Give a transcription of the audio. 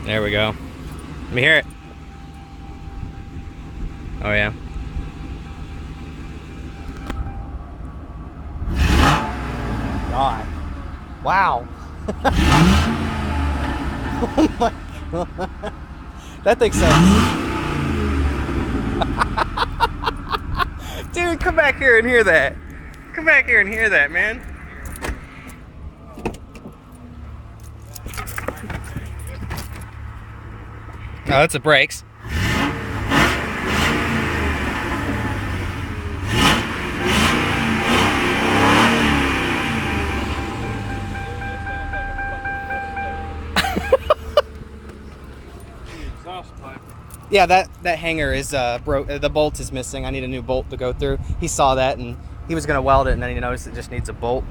There we go. Let me hear it. Oh yeah. God. Wow. Oh my God. That thing sounds... Dude, come back here and hear that. Come back here and hear that, man. Oh, that's the brakes. Yeah, that hanger is broke. The bolt is missing. I need a new bolt to go through. He saw that and he was gonna weld it, and then he noticed it just needs a bolt.